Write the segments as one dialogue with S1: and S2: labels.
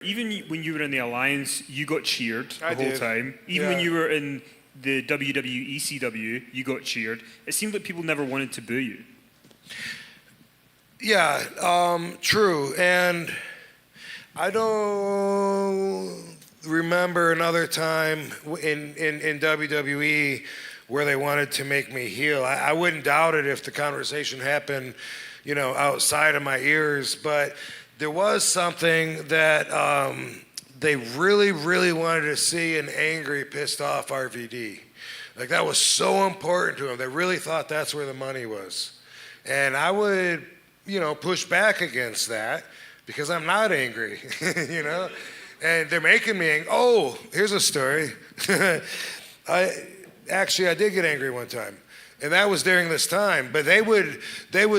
S1: Even when you were in the Alliance, you got cheered the whole time. Even when
S2: Yeah.
S1: you were in the WWE, ECW, you got cheered. It seemed like people never wanted to boo you.
S2: Yeah, true. And I don't remember another time in WWE where they wanted to make me heel. I wouldn't doubt it if the conversation happened, outside of my ears. But there was something that they really, really wanted to see an angry, pissed off RVD. Like, that was so important to them. They really thought that's where the money was. And I would, push back against that because I'm not angry, And they're making me angry. Oh, here's a story. I did get angry one time. And that was during this time. But they would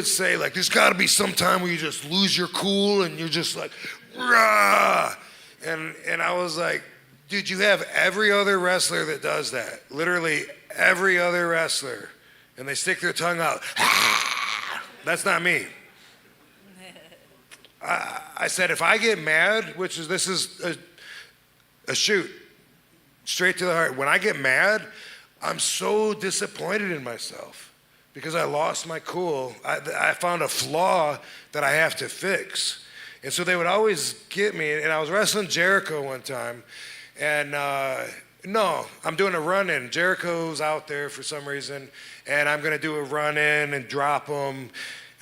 S2: say, like, there's got to be some time where you just lose your cool and you're just like, rah! And I was like, dude, you have every other wrestler that does that. Literally every other wrestler. And they stick their tongue out. That's not me. I said, if I get mad, this is a shoot, straight to the heart. When I get mad, I'm so disappointed in myself because I lost my cool. I found a flaw that I have to fix. And so they would always get me, and I was wrestling Jericho one time, and no, I'm doing a run-in. Jericho's out there for some reason, and I'm going to do a run-in and drop him.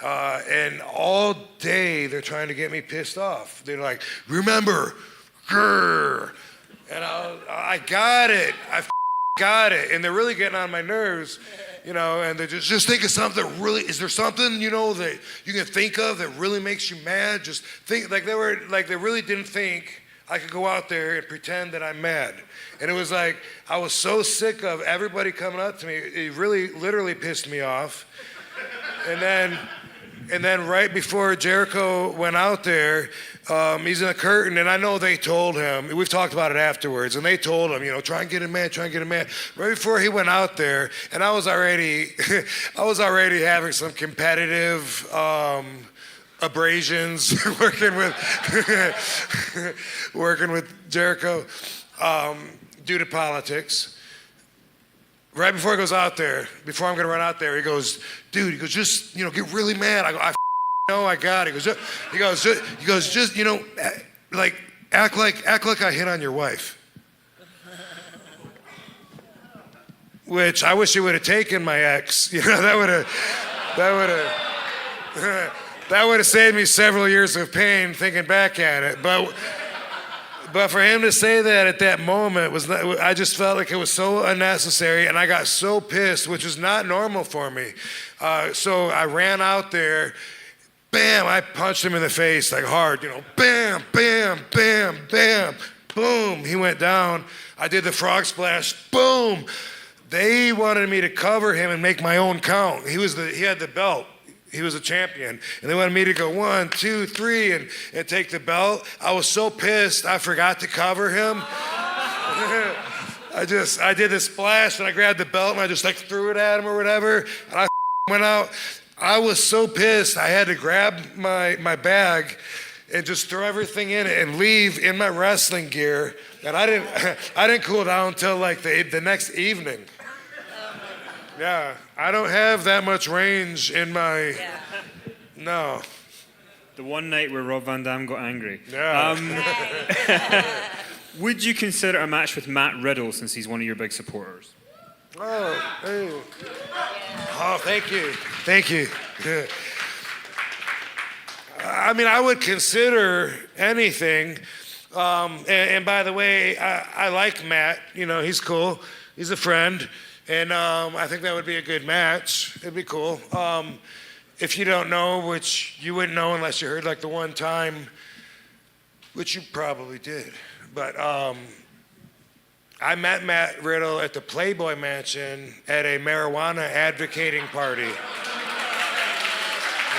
S2: And all day they're trying to get me pissed off. They're like, remember, grrr. And I got it. I got it. And they're really getting on my nerves, and they're just think of something that really, is there something, that you can think of that really makes you mad? Just think, they really didn't think I could go out there and pretend that I'm mad. And it was like, I was so sick of everybody coming up to me. It really, literally pissed me off. And then right before Jericho went out there, he's in the curtain, and I know they told him, we've talked about it afterwards, and they told him, try and get him mad. Right before he went out there, and I was already having some competitive abrasions working with Jericho due to politics. Right before he goes out there, before I'm gonna run out there, he goes, dude, just, get really mad. I go, I got it. He goes, just, like, act like I hit on your wife. Which I wish he would have taken my ex. That would have saved me several years of pain thinking back at it. But for him to say that at that moment I just felt like it was so unnecessary, and I got so pissed, which is not normal for me. So I ran out there, bam, I punched him in the face like hard, bam, bam, bam, bam, boom, he went down. I did the frog splash, boom. They wanted me to cover him and make my own count. He had the belt. He was a champion. And they wanted me to go 1, 2, 3 and take the belt. I was so pissed, I forgot to cover him. I did the splash and I grabbed the belt and I just threw it at him or whatever. And I went out. I was so pissed, I had to grab my bag and just throw everything in it and leave in my wrestling gear. And I didn't cool down until the next evening. Yeah, I don't have that much range in my. Yeah. No.
S1: The one night where Rob Van Dam got angry.
S2: Yeah.
S1: Would you consider a match with Matt Riddle since he's one of your big supporters?
S2: Oh, hey. Oh, thank you. Thank you. Yeah. I mean, I would consider anything. And by the way, I like Matt. He's cool. He's a friend. And I think that would be a good match. It'd be cool. If you don't know, which you wouldn't know unless you heard the one time, which you probably did. But I met Matt Riddle at the Playboy Mansion at a marijuana advocating party.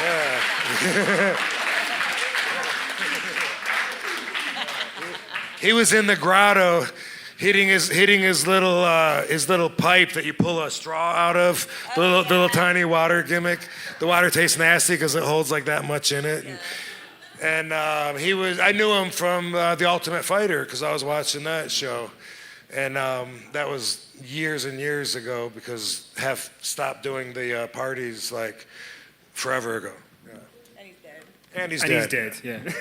S2: Yeah. He was in the grotto hitting his little pipe that you pull a straw out of, the little tiny water gimmick. The water tastes nasty because it holds that much in it. And I knew him from The Ultimate Fighter because I was watching that show. And that was years and years ago because Hef stopped doing the parties like forever ago. Yeah.
S3: And he's dead.
S2: And he's
S1: And
S2: dead.
S1: he's dead, yeah.